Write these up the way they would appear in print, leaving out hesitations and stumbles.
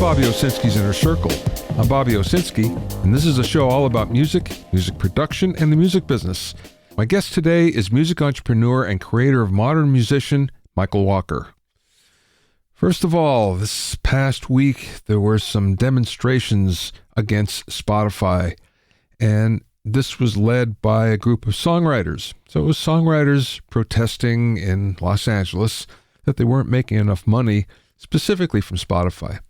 Bobby Owsinski's Inner Circle. I'm Bobby Owsinski, and this is a show all about music, music production, and the music business. My guest today is music entrepreneur and creator of Modern Musician, Michael Walker. First of all, this past week, there were some demonstrations against Spotify, and this was led by a group of songwriters. So it was songwriters protesting in Los Angeles that they weren't making enough money, specifically from Spotify.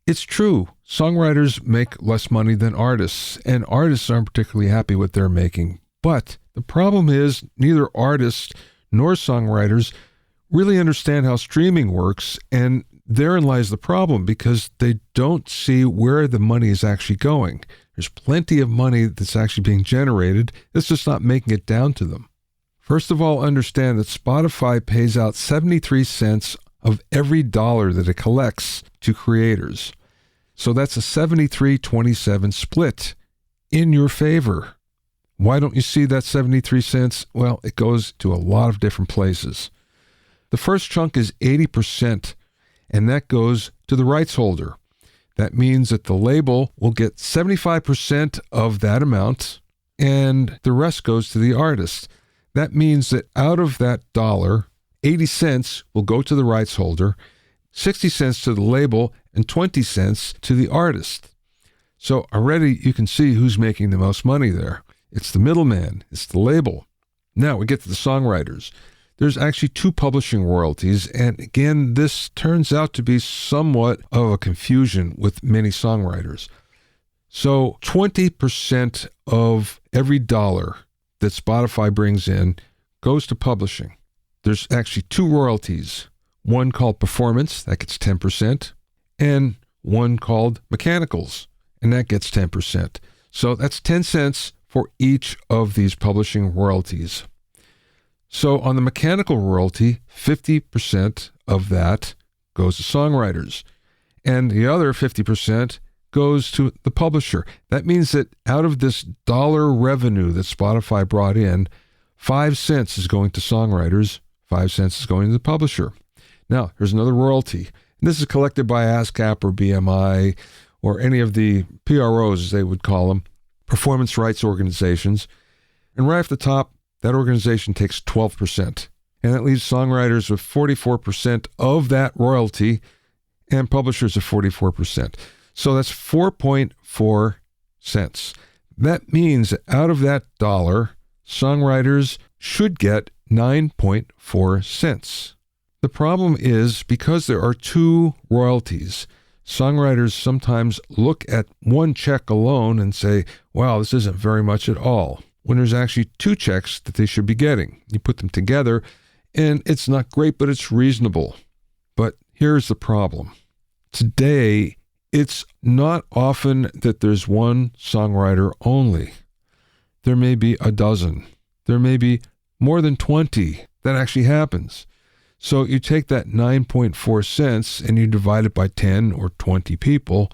It's true, songwriters make less money than artists, and artists aren't particularly happy with their making. But the problem is neither artists nor songwriters really understand how streaming works, and therein lies the problem because they don't see where the money is actually going. There's plenty of money that's actually being generated. It's just not making it down to them. First of all, understand that Spotify pays out 73 cents of every dollar that it collects to creators. So that's a 73-27 split in your favor. Why don't you see that 73 cents? Well, it goes to a lot of different places. The first chunk is 80%, and that goes to the rights holder. That means that the label will get 75% of that amount, and the rest goes to the artist. That means that out of that dollar, 80 cents will go to the rights holder, 60 cents to the label, and 20 cents to the artist. So already you can see who's making the most money there. It's the middleman. It's the label. Now we get to the songwriters. There's actually two publishing royalties, and again, this turns out to be somewhat of a confusion with many songwriters. So 20% of every dollar that Spotify brings in goes to publishing. There's actually two royalties, one called performance, that gets 10%, and one called mechanicals, and that gets 10%. So that's 10 cents for each of these publishing royalties. So on the mechanical royalty, 50% of that goes to songwriters, and the other 50% goes to the publisher. That means that out of this dollar revenue that Spotify brought in, 5 cents is going to songwriters, 5 cents is going to the publisher. Now, here's another royalty. And this is collected by ASCAP or BMI or any of the PROs, as they would call them, performance rights organizations. And right off the top, that organization takes 12%. And that leaves songwriters with 44% of that royalty and publishers of 44%. So that's 4.4 cents. That means that out of that dollar, songwriters should get 9.4 cents. The problem is because there are two royalties, songwriters sometimes look at one check alone and say, wow, this isn't very much at all, when there's actually two checks that they should be getting. You put them together, and it's not great, but it's reasonable. But here's the problem. Today, it's not often that there's one songwriter only. There may be a dozen. There may be more than 20. That actually happens. So you take that 9.4 cents and you divide it by 10 or 20 people.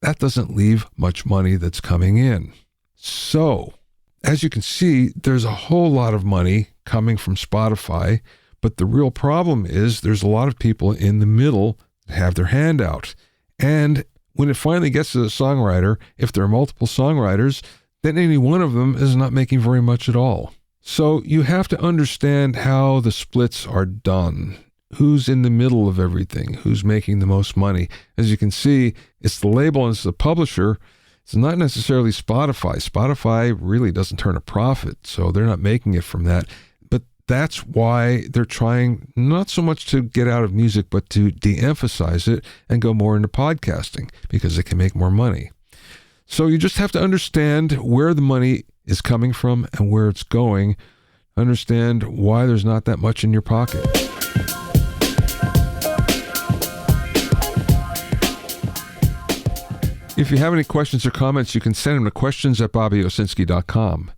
That doesn't leave much money that's coming in. So, as you can see, there's a whole lot of money coming from Spotify, but the real problem is there's a lot of people in the middle that have their hand out. And when it finally gets to the songwriter, if there are multiple songwriters, then any one of them is not making very much at all. So you have to understand how the splits are done. Who's in the middle of everything? Who's making the most money? As you can see, it's the label and it's the publisher. It's not necessarily Spotify. Spotify really doesn't turn a profit, so they're not making it from that. But that's why they're trying not so much to get out of music, but to de-emphasize it and go more into podcasting because they can make more money. So you just have to understand where the money is coming from and where it's going. Understand why there's not that much in your pocket. If you have any questions or comments, you can send them to questions@bobbyowsinski.com.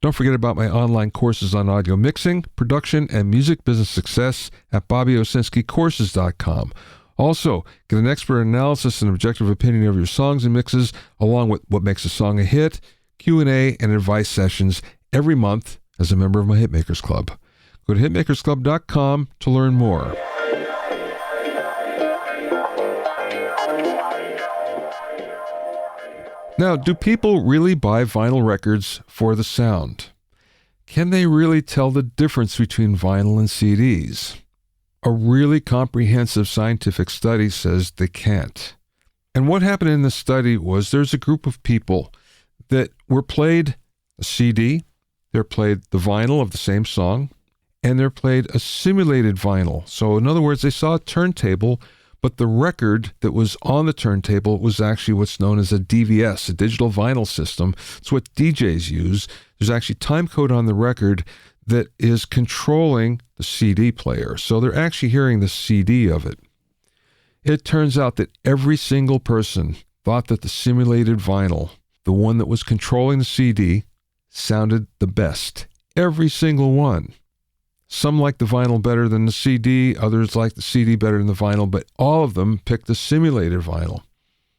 Don't forget about my online courses on audio mixing, production, and music business success at bobbyowsinskicourses.com. Also, get an expert analysis and objective opinion of your songs and mixes, along with what makes a song a hit, Q&A, and advice sessions every month as a member of my Hitmakers Club. Go to hitmakersclub.com to learn more. Now, do people really buy vinyl records for the sound? Can they really tell the difference between vinyl and CDs? A really comprehensive scientific study says they can't. And what happened in the study was there's a group of people that were played a CD, they're played the vinyl of the same song, and they're played a simulated vinyl. So in other words, they saw a turntable, but the record that was on the turntable was actually what's known as a DVS, a digital vinyl system. It's what DJs use. There's actually time code on the record that is controlling the CD player. So they're actually hearing the CD of it. It turns out that every single person thought that the simulated vinyl, the one that was controlling the CD, sounded the best. Every single one. Some like the vinyl better than the CD, others like the CD better than the vinyl, but all of them picked the simulated vinyl.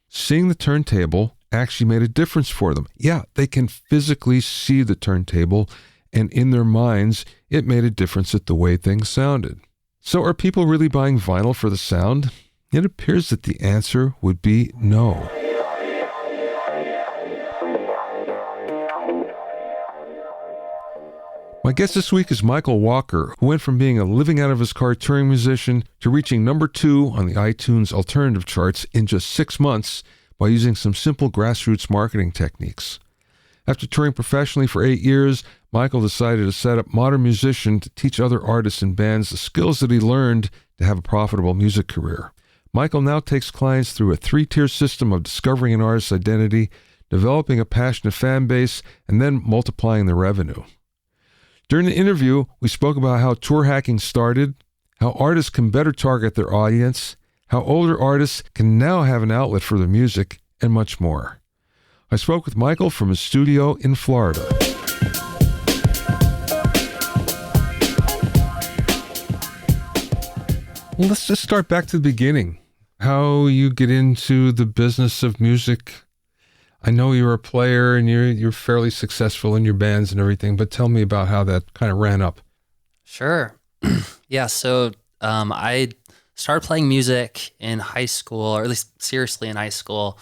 Seeing the turntable actually made a difference for them. Yeah, they can physically see the turntable, and in their minds, it made a difference at the way things sounded. So are people really buying vinyl for the sound? It appears that the answer would be no. My guest this week is Michael Walker, who went from being a living out of his car touring musician to reaching number 2 on the iTunes alternative charts in just 6 months by using some simple grassroots marketing techniques. After touring professionally for 8 years, Michael decided to set up Modern Musician to teach other artists and bands the skills that he learned to have a profitable music career. Michael now takes clients through a 3-tier system of discovering an artist's identity, developing a passionate fan base, and then multiplying the revenue. During the interview, we spoke about how tour hacking started, how artists can better target their audience, how older artists can now have an outlet for their music, and much more. I spoke with Michael from his studio in Florida. Well, let's just start back to the beginning. How you get into the business of music. I know you're a player and you're fairly successful in your bands and everything, but tell me about how that kind of ran up. Sure. Yeah, so I started playing music in high school, or at least seriously in high school,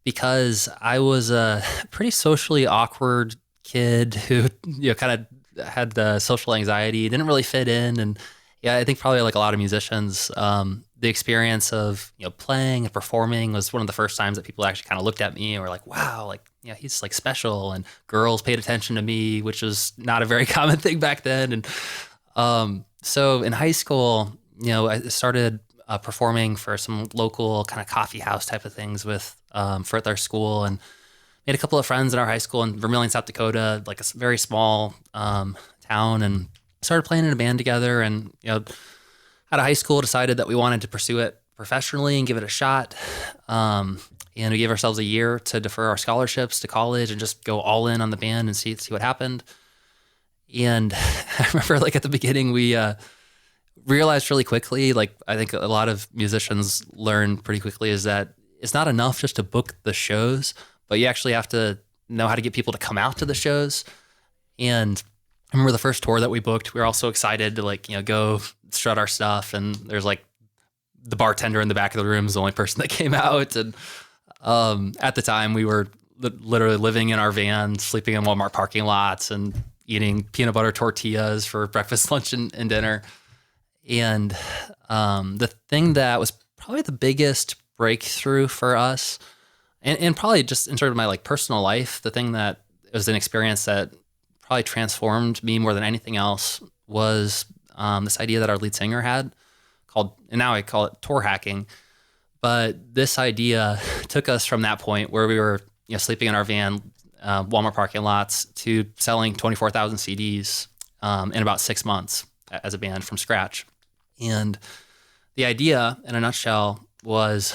because I was a pretty socially awkward kid who kind of had the social anxiety, didn't really fit in. And yeah, I think probably like a lot of musicians, the experience of playing and performing was one of the first times that people actually kind of looked at me and were like, wow, like he's like special, and girls paid attention to me, which was not a very common thing back then. And so in high school, I started performing for some local kind of coffee house type of things for their school, and made a couple of friends in our high school in Vermillion, South Dakota, like a very small town, and started playing in a band together. And out of high school, decided that we wanted to pursue it professionally and give it a shot. And we gave ourselves a year to defer our scholarships to college and just go all in on the band and see what happened. And I remember like at the beginning, we realized really quickly, like I think a lot of musicians learn pretty quickly, is that it's not enough just to book the shows, but you actually have to know how to get people to come out to the shows. And I remember the first tour that we booked, we were all so excited to go strut our stuff. And there's like the bartender in the back of the room is the only person that came out. And at the time we were literally living in our van, sleeping in Walmart parking lots and eating peanut butter tortillas for breakfast, lunch, and dinner. And the thing that was probably the biggest breakthrough for us, and probably just in terms of my like personal life, the thing that was an experience that probably transformed me more than anything else, was this idea that our lead singer had called, and now I call it tour hacking. But this idea took us from that point where we were sleeping in our van, Walmart parking lots, to selling 24,000 CDs in about 6 months as a band from scratch. And the idea, in a nutshell, was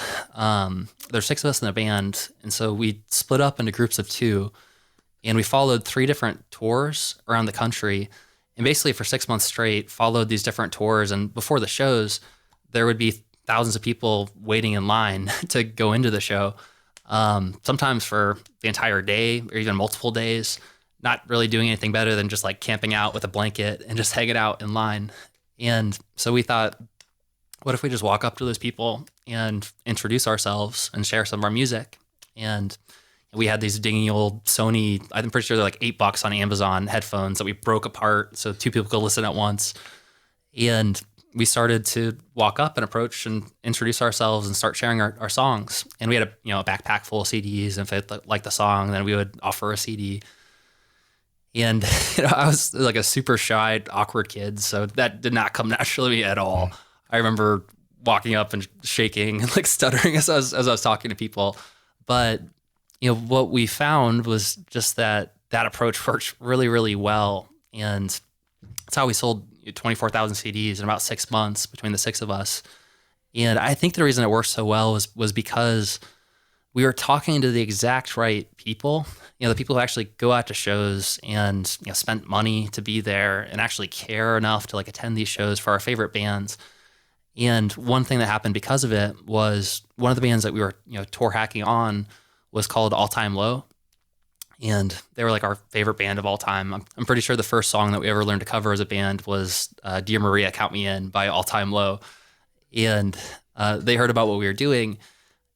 there's 6 of us in the band, and so we split up into groups of 2, and we followed 3 different tours around the country, and basically for 6 months straight followed these different tours. And before the shows, there would be thousands of people waiting in line to go into the show, sometimes for the entire day or even multiple days, not really doing anything better than just like camping out with a blanket and just hanging out in line. And so we thought, what if we just walk up to those people and introduce ourselves and share some of our music? And we had these dingy old Sony, I'm pretty sure they're like $8 on Amazon headphones that we broke apart so two people could listen at once. And we started to walk up and approach and introduce ourselves and start sharing our songs. And we had a backpack full of CDs. And if they liked the song, then we would offer a CD. And I was like a super shy, awkward kid, so that did not come naturally to me at all. I remember walking up and shaking and like stuttering as I was talking to people. But what we found was just that approach worked really, really well, and that's how we sold 24,000 CDs in about 6 months between the six of us. And I think the reason it worked so well was because we were talking to the exact right people. The people who actually go out to shows and spent money to be there and actually care enough to like attend these shows for our favorite bands. And one thing that happened because of it was one of the bands that we were tour hacking on was called All Time Low. And they were like our favorite band of all time. I'm pretty sure the first song that we ever learned to cover as a band was Dear Maria, Count Me In by All Time Low. And they heard about what we were doing,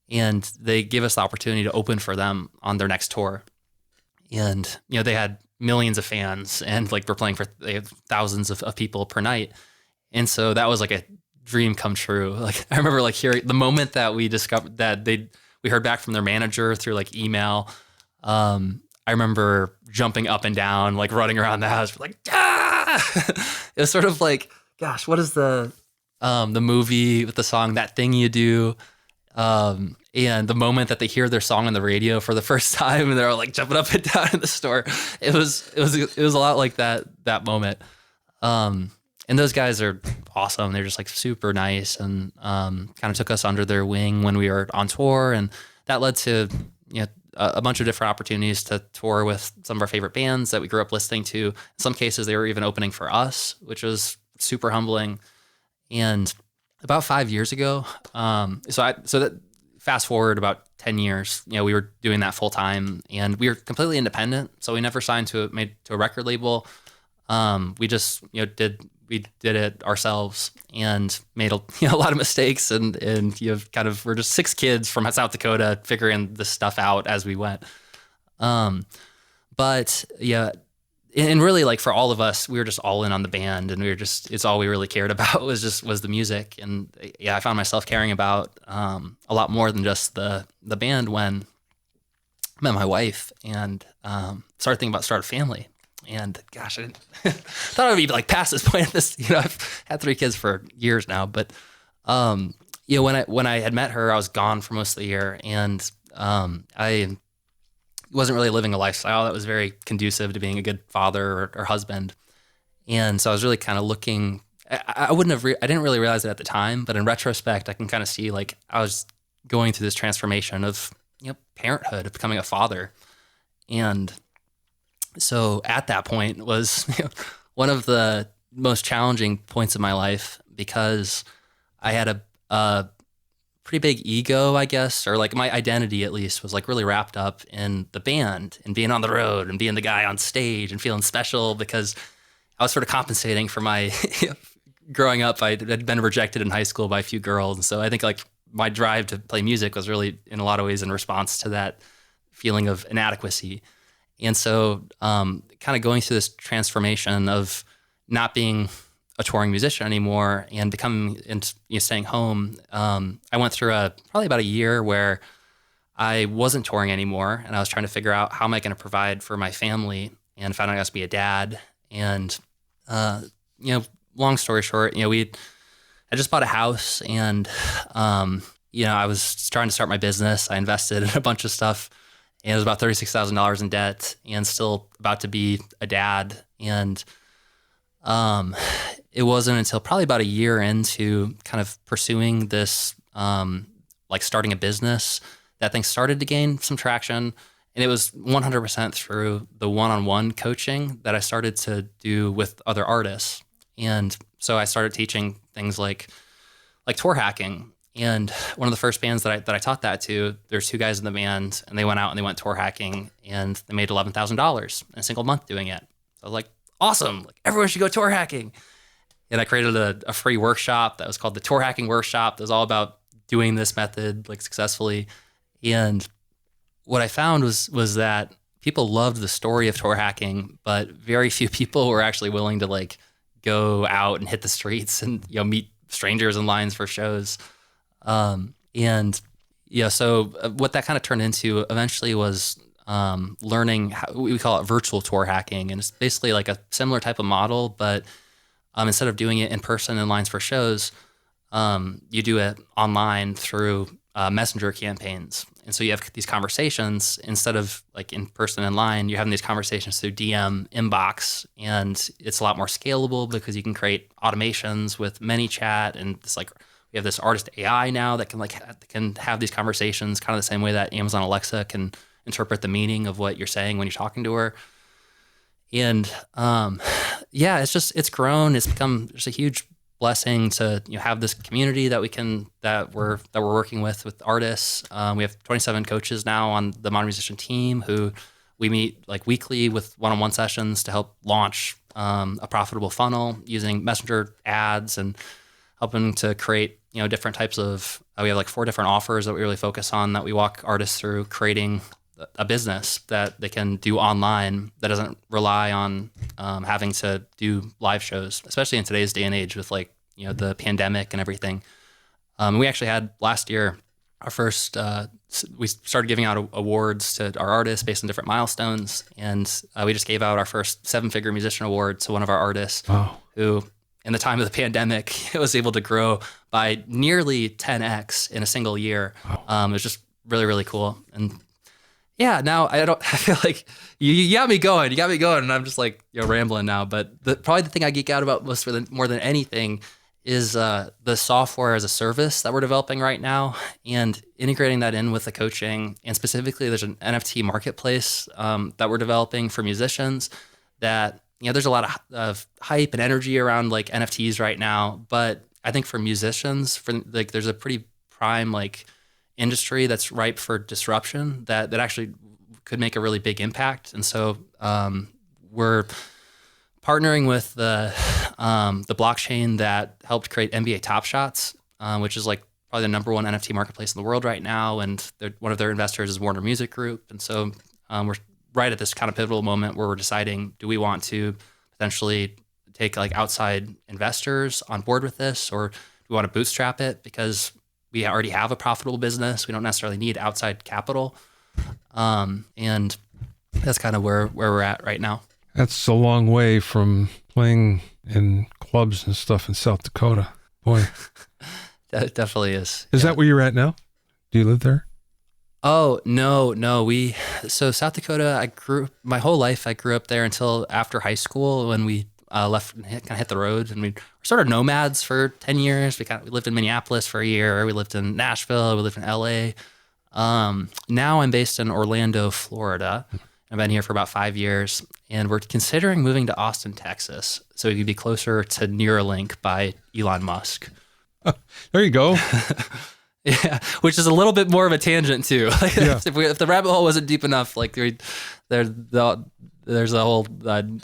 and they gave us the opportunity to open for them on their next tour. And, they had millions of fans, and like we're playing for thousands of people per night. And so that was like a dream come true. Like I remember like hearing the moment that we discovered that we heard back from their manager through like email. I remember jumping up and down, like running around the house, like, ah! It was sort of like, gosh, what is the movie with the song That Thing You Do? And the moment that they hear their song on the radio for the first time, and they're all like jumping up and down in the store, it was a lot like that moment. And those guys are awesome. They're just like super nice, and kind of took us under their wing when we were on tour, and that led to a bunch of different opportunities to tour with some of our favorite bands that we grew up listening to. In some cases, they were even opening for us, which was super humbling. And about 5 years ago, fast forward about 10 years, we were doing that full time, and we were completely independent. So we never signed to a record label. We just, we did it ourselves and made a lot of mistakes, and we're just six kids from South Dakota figuring this stuff out as we went. But yeah, and really like for all of us, we were just all in on the band, and it's all we really cared about was the music. And yeah, I found myself caring about a lot more than just the band when I met my wife and started thinking about starting a family. And gosh, I thought I would be like past this point. I've had 3 kids for years now, but when I had met her, I was gone for most of the year, and I wasn't really living a lifestyle that was very conducive to being a good father or husband. And so I was really kind of looking. I didn't really realize it at the time, but in retrospect, I can kind of see like I was going through this transformation of parenthood, of becoming a father, and so at that point was one of the most challenging points of my life, because I had a pretty big ego, I guess, or like my identity at least was like really wrapped up in the band and being on the road and being the guy on stage and feeling special, because I was sort of compensating for my growing up. I had been rejected in high school by a few girls. And so I think like my drive to play music was really in a lot of ways in response to that feeling of inadequacy. And so kind of going through this transformation of not being a touring musician anymore and becoming and staying home, I went through probably about a year where I wasn't touring anymore, and I was trying to figure out how am I going to provide for my family, and found out I was to be a dad. And long story short, I just bought a house, and I was trying to start my business. I invested in a bunch of stuff. And it was about $36,000 in debt, and still about to be a dad. And it wasn't until probably about a year into kind of pursuing this, like starting a business, that things started to gain some traction. And it was 100% through the one-on-one coaching that I started to do with other artists. And so I started teaching things like tour hacking. And one of the first bands that I taught that to, there's 2 guys in the band, and they went out and they went tour hacking, and they made $11,000 in a single month doing it. So I was like, awesome, like everyone should go tour hacking. And I created a free workshop that was called the Tour Hacking Workshop. That was all about doing this method like successfully. And what I found was that people loved the story of tour hacking, but very few people were actually willing to like go out and hit the streets and meet strangers in lines for shows. So what that kind of turned into eventually was learning how we call it virtual tour hacking, and it's basically like a similar type of model, but instead of doing it in person in lines for shows, you do it online through messenger campaigns. And so you have these conversations instead of like in person in line, you're having these conversations through DM inbox, and it's a lot more scalable because you can create automations with ManyChat, and it's like we have this artist AI now that can have these conversations kind of the same way that Amazon Alexa can interpret the meaning of what you're saying when you're talking to her. And it's grown. It's become just a huge blessing to have this community that we're working with artists. We have 27 coaches now on the Modern Musician team who we meet like weekly with one-on-one sessions to help launch a profitable funnel using messenger ads and helping to create different types of. We have like 4 different offers that we really focus on, that we walk artists through creating a business that they can do online that doesn't rely on having to do live shows, especially in today's day and age with the pandemic and everything. We actually had last year our first, we started giving out awards to our artists based on different milestones. And we just gave out our first 7-figure musician award to one of our artists. Wow. Who in the time of the pandemic was able to grow by nearly 10x in a single year. Wow. It was just really, really cool. And yeah, now I feel like you got me going. You got me going, and I'm just like rambling now. But probably the thing I geek out about more than anything is the software as a service that we're developing right now, and integrating that in with the coaching. And specifically, there's an NFT marketplace that we're developing for musicians. That there's a lot of hype and energy around like NFTs right now, but I think for musicians, there's a pretty prime industry that's ripe for disruption that actually could make a really big impact. And so we're partnering with the blockchain that helped create NBA Top Shots, which is like probably the number 1 NFT marketplace in the world right now. And one of their investors is Warner Music Group. And so we're right at this kind of pivotal moment where we're deciding, do we want to potentially take outside investors on board with this, or do we want to bootstrap it because we already have a profitable business? We don't necessarily need outside capital. And that's kind of where we're at right now. That's a long way from playing in clubs and stuff in South Dakota. Boy. That definitely is. Is that where you're at now? Do you live there? Oh, no. So South Dakota, my whole life, I grew up there until after high school when we left and kind of hit the road, and we were sort of nomads for 10 years. We lived in Minneapolis for a year. We lived in Nashville. We lived in LA. Now I'm based in Orlando, Florida. I've been here for about 5 years, and we're considering moving to Austin, Texas, so we could be closer to Neuralink by Elon Musk. There you go. Yeah, which is a little bit more of a tangent too. Yeah. If the rabbit hole wasn't deep enough, there's a whole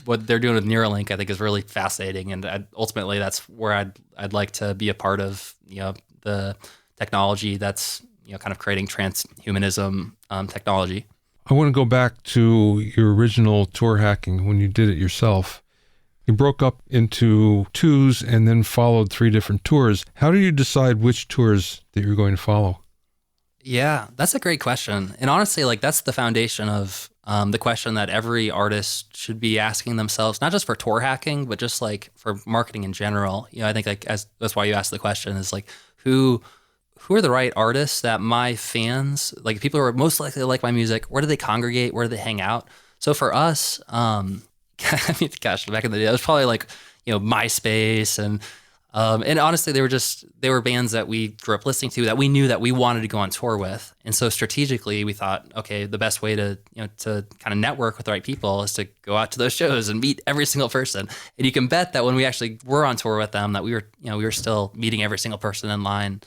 what they're doing with Neuralink, I think, is really fascinating, and ultimately that's where I'd like to be a part of. The technology that's kind of creating transhumanism technology. I want to go back to your original tour hacking when you did it yourself. You broke up into 2s and then followed 3 different tours. How do you decide which tours that you're going to follow? Yeah, that's a great question. And honestly, that's the foundation of the question that every artist should be asking themselves, not just for tour hacking, but just for marketing in general. I think that's why you asked the question is who are the right artists that my fans, people who are most likely to like my music, where do they congregate? Where do they hang out? So for us, I mean, gosh, back in the day, it was probably MySpace and honestly, they were bands that we grew up listening to that we knew that we wanted to go on tour with. And so strategically we thought, okay, the best way to kind of network with the right people is to go out to those shows and meet every single person. And you can bet that when we actually were on tour with them, that we were still meeting every single person in line.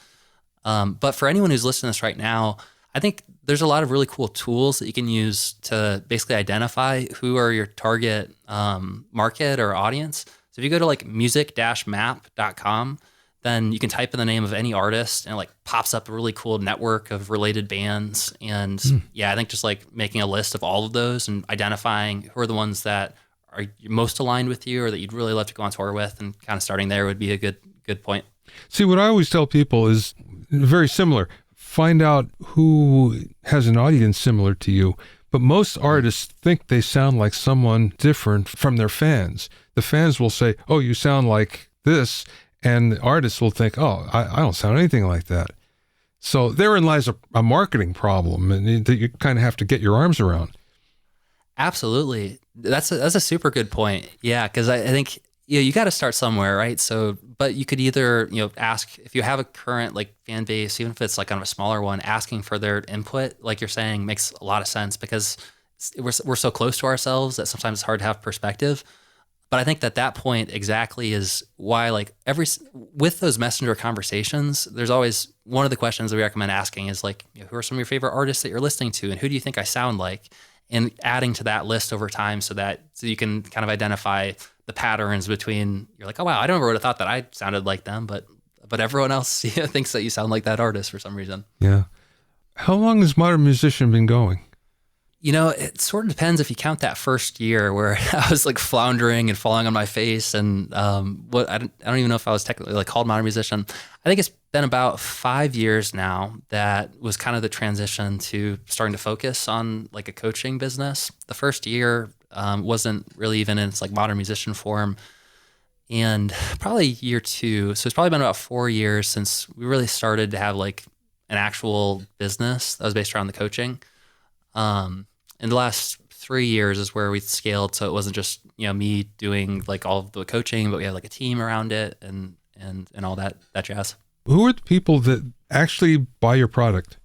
But for anyone who's listening to this right now, I think there's a lot of really cool tools that you can use to basically identify who are your target market or audience. So if you go to music-map.com, then you can type in the name of any artist and it like pops up a really cool network of related bands. And I think just like making a list of all of those and identifying who are the ones that are most aligned with you or that you'd really love to go on tour with, and kind of starting there would be a good point. See, what I always tell people is very similar. Find out who has an audience similar to you. But most artists think they sound like someone different from their fans. The fans will say, oh, you sound like this. And the artists will think, oh, I don't sound anything like that. So therein lies a marketing problem and that you kind of have to get your arms around. Absolutely. That's a super good point. Yeah, because I think you got to start somewhere, right? So, but you could either ask if you have a current like fan base, even if it's like kind of a smaller one, asking for their input, like you're saying, makes a lot of sense because we're so close to ourselves that sometimes it's hard to have perspective. But I think that point exactly is why, like with those messenger conversations, there's always one of the questions that we recommend asking is like, who are some of your favorite artists that you're listening to, and who do you think I sound like? And adding to that list over time so you can kind of identify the patterns between, you're like, oh wow, I never would have thought that I sounded like them, but everyone else thinks that you sound like that artist for some reason. Yeah. How long has Modern Musician been going? It sort of depends if you count that first year where I was like floundering and falling on my face, and I don't even know if I was technically like called Modern Musician. I think it's been about 5 years now that was kind of the transition to starting to focus on like a coaching business. The first year wasn't really even in its like Modern Musician form, and probably year 2. So it's probably been about 4 years since we really started to have like an actual business that was based around the coaching. In the last 3 years is where we scaled, so it wasn't just me doing like all of the coaching, but we had like a team around it and all that jazz. Who are the people that actually buy your product?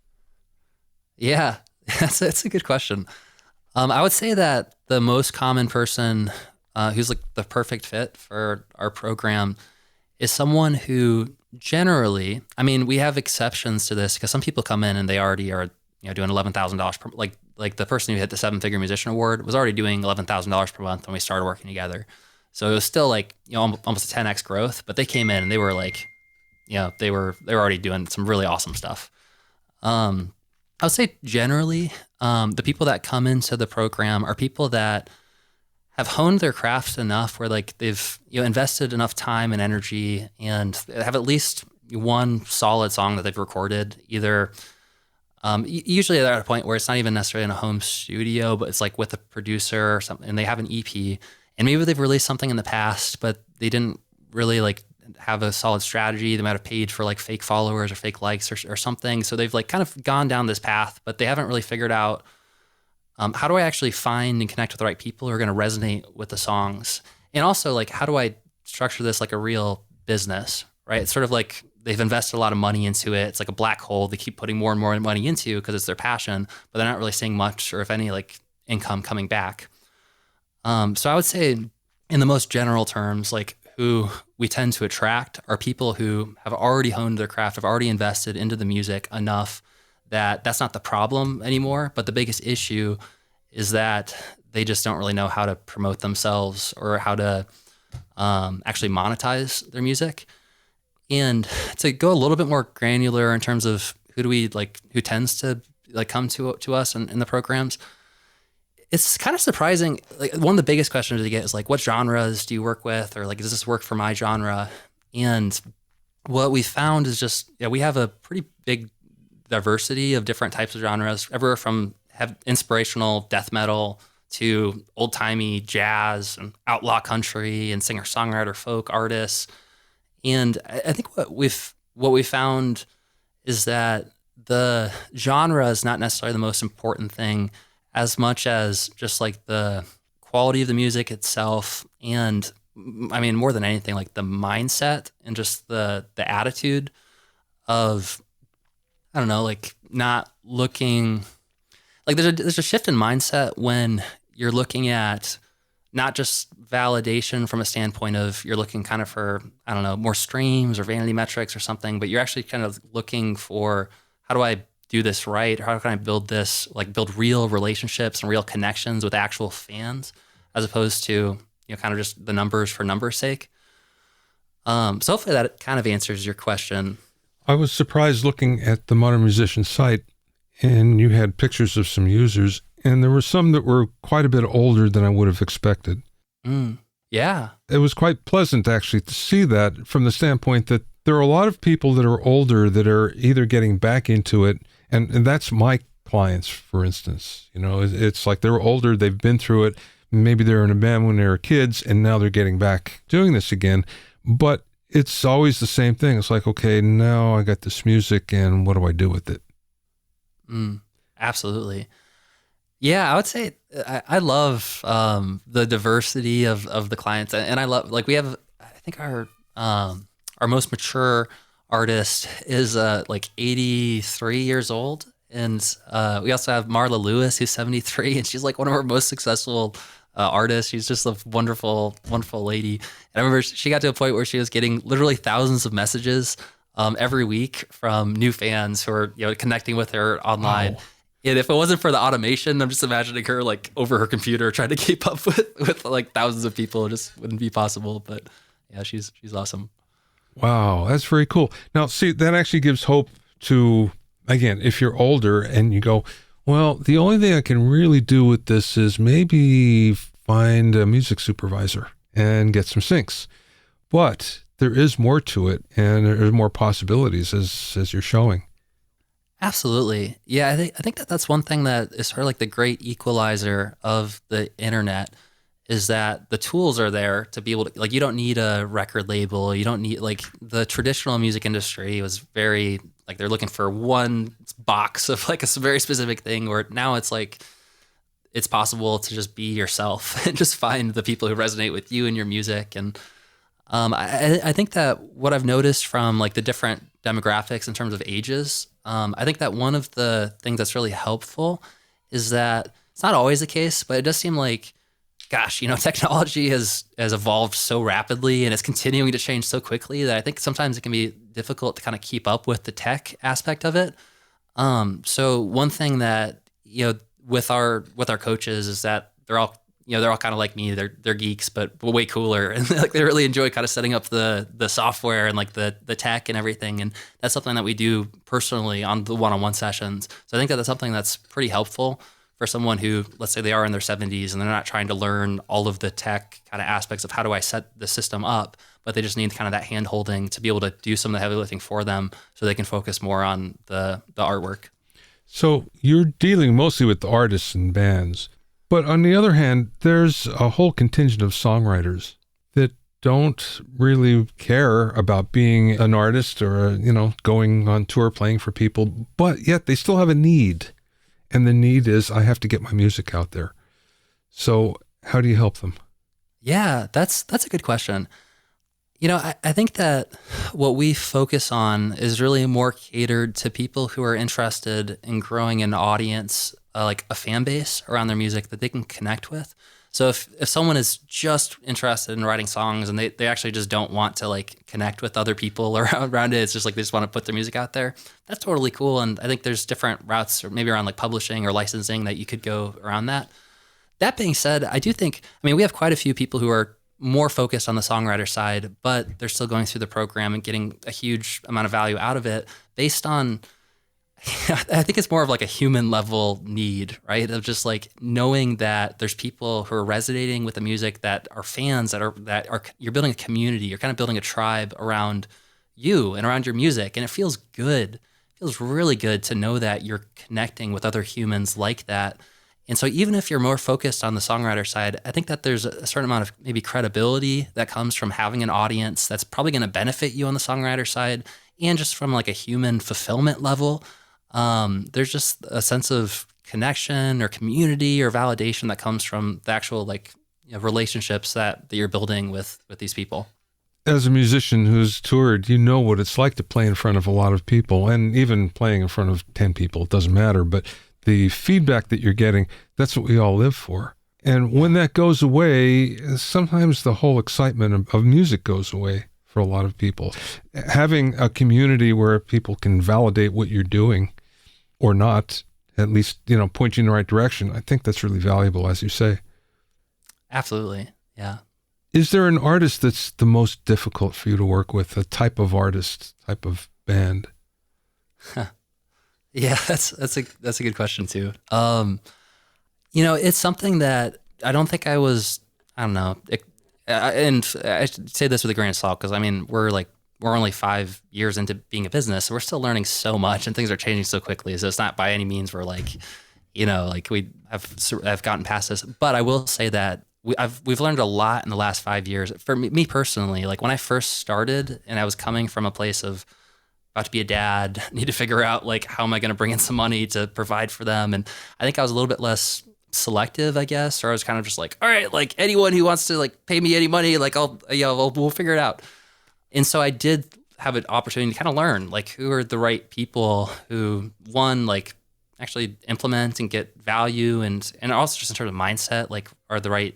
Yeah, that's a good question. I would say that the most common person who's like the perfect fit for our program is someone who generally, I mean, we have exceptions to this because some people come in and they already are doing $11,000 per, like the person who hit the 7-figure musician award was already doing $11,000 per month when we started working together. So it was still like, almost a 10x growth, but they came in and they were like, they were already doing some really awesome stuff. I would say generally, the people that come into the program are people that have honed their craft enough where like they've invested enough time and energy and have at least one solid song that they've recorded, either usually they're at a point where it's not even necessarily in a home studio, but it's like with a producer or something, and they have an EP, and maybe they've released something in the past, but they didn't really like have a solid strategy. They might have paid for like fake followers or fake likes or something. So they've like kind of gone down this path, but they haven't really figured out how do I actually find and connect with the right people who are going to resonate with the songs? And also like, how do I structure this like a real business, right? It's sort of like they've invested a lot of money into it. It's like a black hole they keep putting more and more money into because it's their passion, but they're not really seeing much or if any like income coming back. So I would say in the most general terms, like who we tend to attract are people who have already honed their craft, have already invested into the music enough that that's not the problem anymore. But the biggest issue is that they just don't really know how to promote themselves or how to actually monetize their music. And to go a little bit more granular in terms of who tends to like come to us in the programs, it's kind of surprising. Like one of the biggest questions to get is like, what genres do you work with? Or like, does this work for my genre? And what we found is just, we have a pretty big diversity of different types of genres, everywhere from inspirational death metal to old timey jazz and outlaw country and singer songwriter folk artists. And I think what we found is that the genre is not necessarily the most important thing as much as just like the quality of the music itself. And I mean, more than anything, like the mindset and just the attitude of, I don't know, like not looking like there's a shift in mindset when you're looking at not just validation from a standpoint of you're looking kind of for, I don't know, more streams or vanity metrics or something, but you're actually kind of looking for, how do I do this right? How can I build this, like build real relationships and real connections with actual fans as opposed to, kind of just the numbers for numbers' sake. So hopefully that kind of answers your question. I was surprised looking at the Modern Musician site, and you had pictures of some users, and there were some that were quite a bit older than I would have expected. Yeah. It was quite pleasant actually to see that, from the standpoint that there are a lot of people that are older that are either getting back into it, and that's my clients, for instance. It's like they're older, they've been through it, maybe they're in a band when they were kids, and now they're getting back doing this again. But it's always the same thing. It's like, okay, now I got this music, and what do I do with it? Absolutely. Yeah, I would say I love the diversity of the clients, and I love, like, we have, I think our most mature artist is like 83 years old, and we also have Marla Lewis, who's 73, and she's like one of our most successful artists. She's just a wonderful, wonderful lady. And I remember she got to a point where she was getting literally thousands of messages every week from new fans who are connecting with her online. Wow. And if it wasn't for the automation, I'm just imagining her like over her computer trying to keep up with like thousands of people. It just wouldn't be possible. But yeah, she's awesome. Wow, that's very cool. Now, see, that actually gives hope to, again, if you're older and you go, well, the only thing I can really do with this is maybe find a music supervisor and get some syncs. But there is more to it, and there's more possibilities as you're showing. Absolutely. Yeah, I think that's one thing that is sort of like the great equalizer of the internet, is that the tools are there to be able to, like, you don't need a record label. You don't need, like, the traditional music industry was very, like, they're looking for one box of like a very specific thing, where now it's like, it's possible to just be yourself and just find the people who resonate with you and your music. And I think that what I've noticed from like the different demographics in terms of ages, I think that one of the things that's really helpful is that it's not always the case, but it does seem like, gosh, technology has evolved so rapidly and it's continuing to change so quickly that I think sometimes it can be difficult to kind of keep up with the tech aspect of it. So one thing that, with our coaches is that they're all kind of like me. They're geeks, but way cooler, and like they really enjoy kind of setting up the software and like the tech and everything. And that's something that we do personally on the one-on-one sessions. So I think that that's something that's pretty helpful for someone who, let's say they are in their 70s and they're not trying to learn all of the tech kind of aspects of how do I set the system up, but they just need kind of that hand holding to be able to do some of the heavy lifting for them so they can focus more on the artwork. So you're dealing mostly with the artists and bands. But on the other hand, there's a whole contingent of songwriters that don't really care about being an artist or, going on tour playing for people, but yet they still have a need. And the need is, I have to get my music out there. So how do you help them? Yeah, that's a good question. I think that what we focus on is really more catered to people who are interested in growing an audience, like a fan base around their music that they can connect with. So if someone is just interested in writing songs and they actually just don't want to like connect with other people around it, it's just like they just want to put their music out there, that's totally cool. And I think there's different routes, or maybe around like publishing or licensing, that you could go around that. That being said, I do think, we have quite a few people who are more focused on the songwriter side, but they're still going through the program and getting a huge amount of value out of it based on, I think it's more of like a human level need, right? Of just like knowing that there's people who are resonating with the music, that are fans, that are you're building a community, you're kind of building a tribe around you and around your music. And it feels good. It feels really good to know that you're connecting with other humans like that. And so even if you're more focused on the songwriter side, I think that there's a certain amount of maybe credibility that comes from having an audience that's probably going to benefit you on the songwriter side, and just from like a human fulfillment level. There's just a sense of connection or community or validation that comes from the actual relationships that you're building with these people. As a musician who's toured, you know what it's like to play in front of a lot of people, and even playing in front of 10 people, it doesn't matter. But the feedback that you're getting, that's what we all live for. And when that goes away, sometimes the whole excitement of music goes away for a lot of people. Having a community where people can validate what you're doing or not, at least, point you in the right direction, I think that's really valuable, as you say. Absolutely. Yeah. Is there an artist that's the most difficult for you to work with? A type of artist, type of band? Yeah, that's a good question too. It's something that I don't think I was. I don't know, and I should say this with a grain of salt because I mean we're only 5 years into being a business, so we're still learning so much, and things are changing so quickly. So it's not by any means we're we have gotten past this. But I will say that we've learned a lot in the last 5 years. For me personally, like when I first started, and I was coming from a place of about to be a dad, need to figure out like how am I going to bring in some money to provide for them, and I think I was a little bit less selective, I guess, or I was kind of just like, all right, like anyone who wants to like pay me any money, like we'll figure it out. And so I did have an opportunity to kind of learn like who are the right people who like actually implement and get value and also just in terms of mindset, like are the right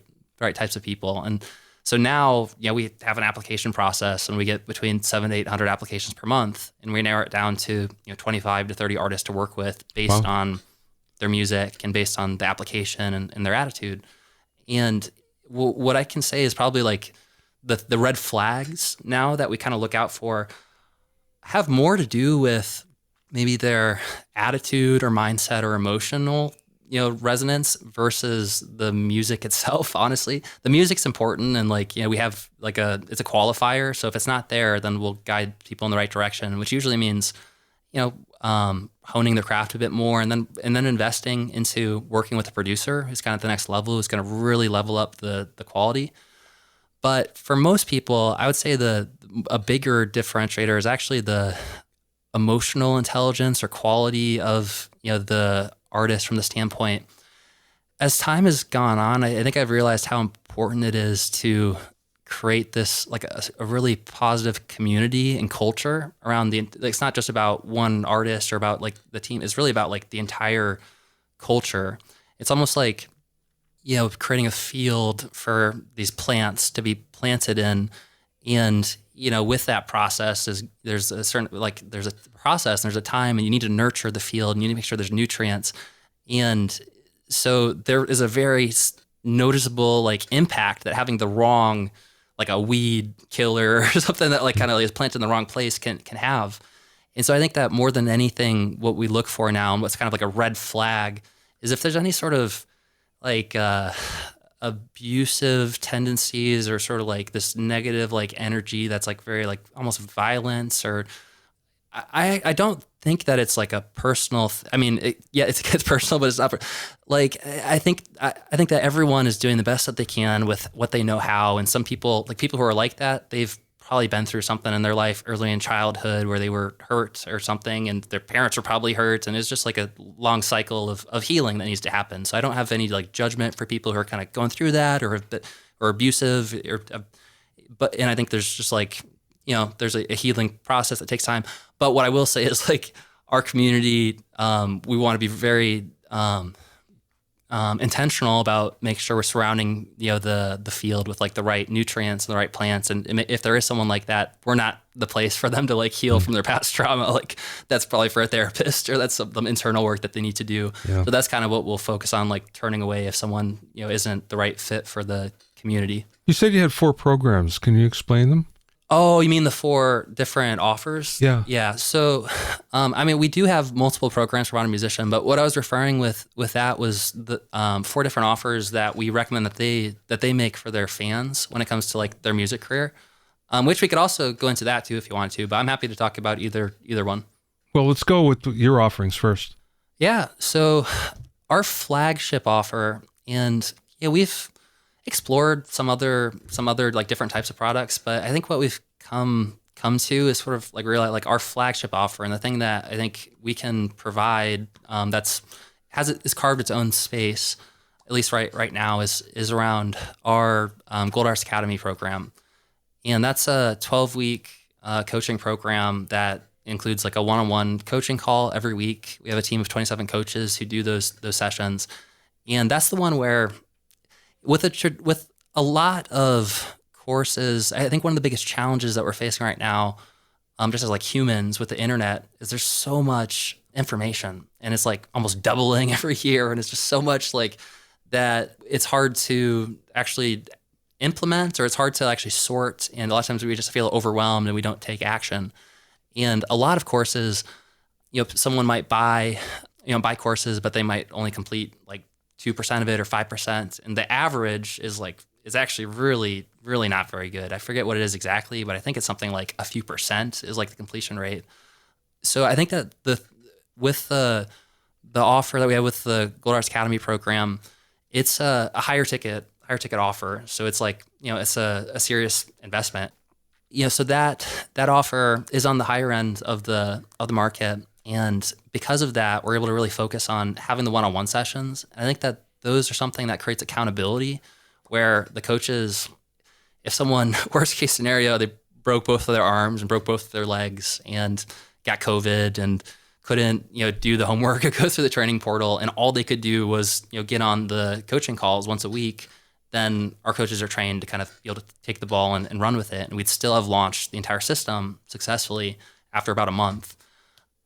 types of people. And so now, we have an application process and we get between 700 to 800 applications per month, and we narrow it down to 25 to 30 artists to work with based on their music and based on the application and their attitude. And what I can say is probably like the red flags now that we kind of look out for have more to do with maybe their attitude or mindset or emotional resonance versus the music itself. Honestly, the music's important, and we have it's a qualifier. So if it's not there, then we'll guide people in the right direction, which usually means honing their craft a bit more, and then investing into working with a producer who's kind of at the next level, who's going to really level up the quality. But for most people, I would say a bigger differentiator is actually the emotional intelligence or quality of the artist from the standpoint. As time has gone on, I think I've realized how important it is to create this like a really positive community and culture around it's not just about one artist or about like the team. It's really about like the entire culture. It's almost like creating a field for these plants to be planted in, and with that process there's a certain there's a process and there's a time, and you need to nurture the field and you need to make sure there's nutrients, and so there is a very noticeable impact that having the wrong a weed killer or something that kind of is planted in the wrong place can have. And so I think that more than anything, what we look for now and what's kind of like a red flag is if there's any sort of abusive tendencies or sort of this negative energy that's very almost violence, or I don't think that it's a personal. I mean, it's personal, but it's not. I think that everyone is doing the best that they can with what they know how, and some people people who are like that, they've probably been through something in their life early in childhood where they were hurt or something, and their parents were probably hurt, and it's just a long cycle of healing that needs to happen. So I don't have any judgment for people who are kind of going through that or abusive, and I think there's just there's a healing process that takes time. But what I will say is our community, we want to be very intentional about making sure we're surrounding the field with the right nutrients and the right plants, and if there is someone like that, we're not the place for them to heal from their past trauma. That's probably for a therapist, or that's some internal work that they need to do. So that's kind of what we'll focus on, turning away if someone isn't the right fit for the community. You said you had 4 programs. Can you explain them? Oh, you mean the 4 different offers? Yeah. Yeah. So, we do have multiple programs for modern musician, but what I was referring with that was the 4 different offers that we recommend that they make for their fans when it comes to their music career, which we could also go into that too if you want to, but I'm happy to talk about either one. Well, let's go with your offerings first. Yeah. So our flagship offer, and we've explored some other different types of products, but I think what we've come to is sort of really our flagship offer, and the thing that I think we can provide is carved its own space, at least right now, is around our Gold Artist Academy program, and that's a 12-week coaching program that includes a one-on-one coaching call every week. We have a team of 27 coaches who do those sessions, and that's the one where with a lot of courses, I think one of the biggest challenges that we're facing right now, just as humans with the internet, is there's so much information, and it's almost doubling every year, and it's just so much that it's hard to actually implement, or it's hard to actually sort. And a lot of times we just feel overwhelmed and we don't take action. And a lot of courses, someone might buy courses, but they might only complete like 2% of it or 5%. And the average is actually really, really not very good. I forget what it is exactly, but I think it's something like a few percent is like the completion rate. So I think that with the offer that we have with the Gold Arts Academy program, it's a higher ticket offer. So it's like, it's a serious investment. So that offer is on the higher end of the market. And because of that, we're able to really focus on having the one-on-one sessions. And I think that those are something that creates accountability, where the coaches, if someone, worst case scenario, they broke both of their arms and broke both of their legs and got COVID and couldn't, do the homework or go through the training portal, and all they could do was, get on the coaching calls once a week, then our coaches are trained to kind of be able to take the ball and run with it. And we'd still have launched the entire system successfully after about a month.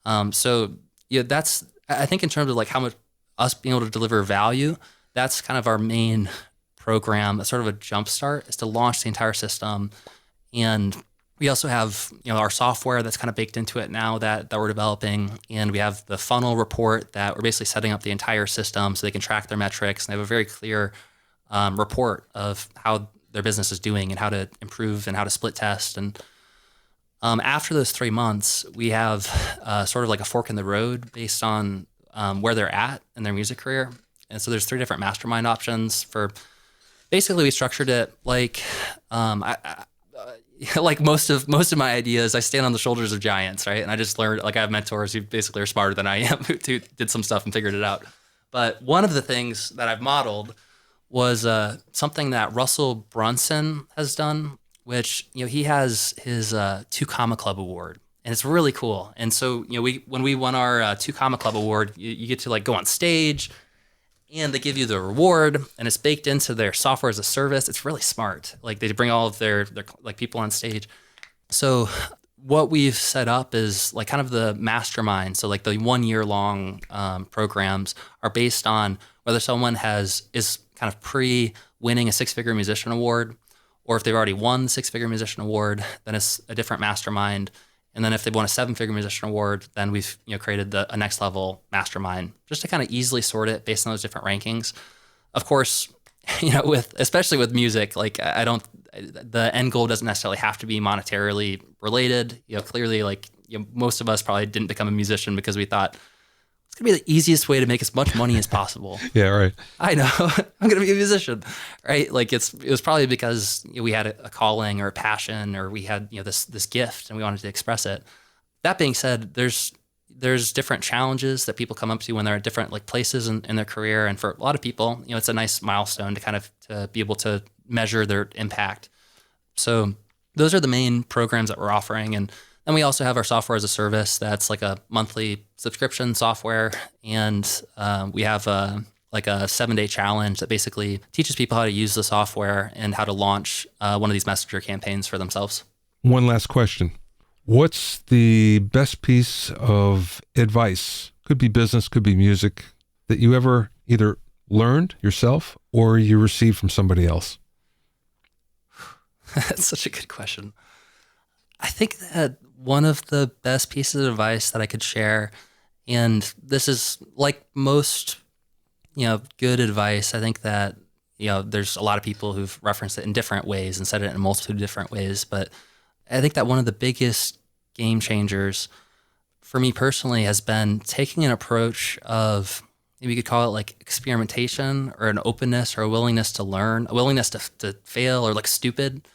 That's, I think in terms of like how much us being able to deliver value, that's kind of our main program, sort of a jump start, is to launch the entire system. And we also have, our software that's kind of baked into it now that we're developing. And we have the funnel report that we're basically setting up the entire system so they can track their metrics. And they have a very clear report of how their business is doing and how to improve and how to split test. And after those 3 months, we have sort of like a fork in the road based on where they're at in their music career. And so there's 3 different mastermind options for, basically we structured it like, like most of my ideas, I stand on the shoulders of giants, right? And I just learned, like I have mentors who basically are smarter than I am who did some stuff and figured it out. But one of the things that I've modeled was something that Russell Brunson has done, which, he has his 2 Comma Club award, and it's really cool. And so, when we won our 2 Comma Club award, you get to like go on stage, and they give you the reward, and it's baked into their software as a service. It's really smart. Like they bring all of their like people on stage. So what we've set up is like kind of the mastermind. So like the 1 year long programs are based on whether someone is kind of pre-winning a 6-figure musician award, or if they've already won the 6-figure musician award, then it's a different mastermind. And then if they've won a 7-figure musician award, then we've created a next level mastermind just to kind of easily sort it based on those different rankings. Of course, especially with music, like the end goal doesn't necessarily have to be monetarily related. Clearly, like most of us probably didn't become a musician because we thought it's gonna be the easiest way to make as much money as possible. Yeah, right. I know. I'm gonna be a musician, right? Like it was probably because we had a calling or a passion, or we had this gift and we wanted to express it. That being said, there's different challenges that people come up to when they're at different like places in their career, and for a lot of people, it's a nice milestone to kind of to be able to measure their impact. So those are the main programs that we're offering. And then we also have our software as a service that's like a monthly subscription software. And we have a 7-day challenge that basically teaches people how to use the software and how to launch one of these messenger campaigns for themselves. One last question. What's the best piece of advice, could be business, could be music, that you ever either learned yourself or you received from somebody else? That's such a good question. I think that one of the best pieces of advice that I could share, and this is like most, good advice, I think that, there's a lot of people who've referenced it in different ways and said it in a multitude of different ways. But I think that one of the biggest game changers for me personally has been taking an approach of, maybe you could call it like experimentation, or an openness or a willingness to learn, a willingness to fail, or like stupid.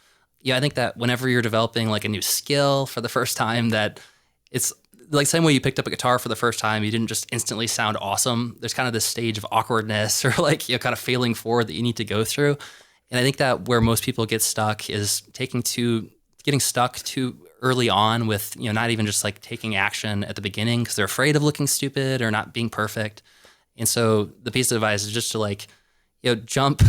I think that whenever you're developing like a new skill for the first time, that it's like same way you picked up a guitar for the first time, you didn't just instantly sound awesome. There's kind of this stage of awkwardness or like, kind of failing forward that you need to go through. And I think that where most people get stuck is getting stuck too early on with, not even just like taking action at the beginning because they're afraid of looking stupid or not being perfect. And so the piece of advice is just to like, jump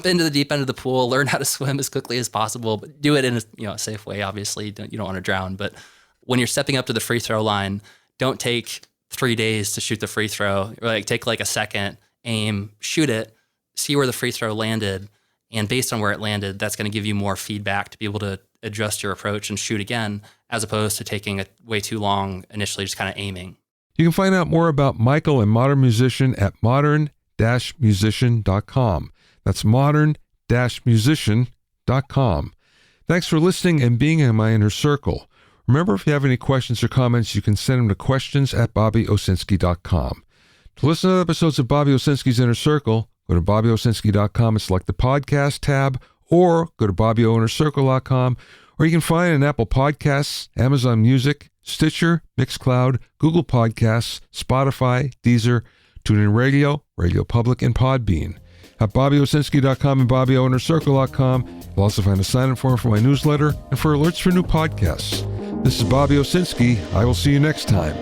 into the deep end of the pool, learn how to swim as quickly as possible, but do it in a safe way. Obviously, you don't want to drown. But when you're stepping up to the free throw line, don't take 3 days to shoot the free throw. Or like take like a second, aim, shoot it, see where the free throw landed, And based on where it landed, that's going to give you more feedback to be able to adjust your approach and shoot again, as opposed to taking it way too long initially, just kind of aiming. You can find out more about Michael and Modern Musician at modern-musician.com. That's modern-musician.com. Thanks for listening and being in my inner circle. Remember, if you have any questions or comments, you can send them to questions@bobbyowsinski.com. To listen to other episodes of Bobby Owsinski's Inner Circle, go to bobbyowsinski.com and select the podcast tab, or go to bobbyoinnercircle.com, or you can find it on Apple Podcasts, Amazon Music, Stitcher, Mixcloud, Google Podcasts, Spotify, Deezer, TuneIn Radio, Radio Public, and Podbean. At bobbyowsinski.com and bobbyoinnercircle.com, you'll also find a sign-up form for my newsletter and for alerts for new podcasts. This is Bobby Owsinski. I will see you next time.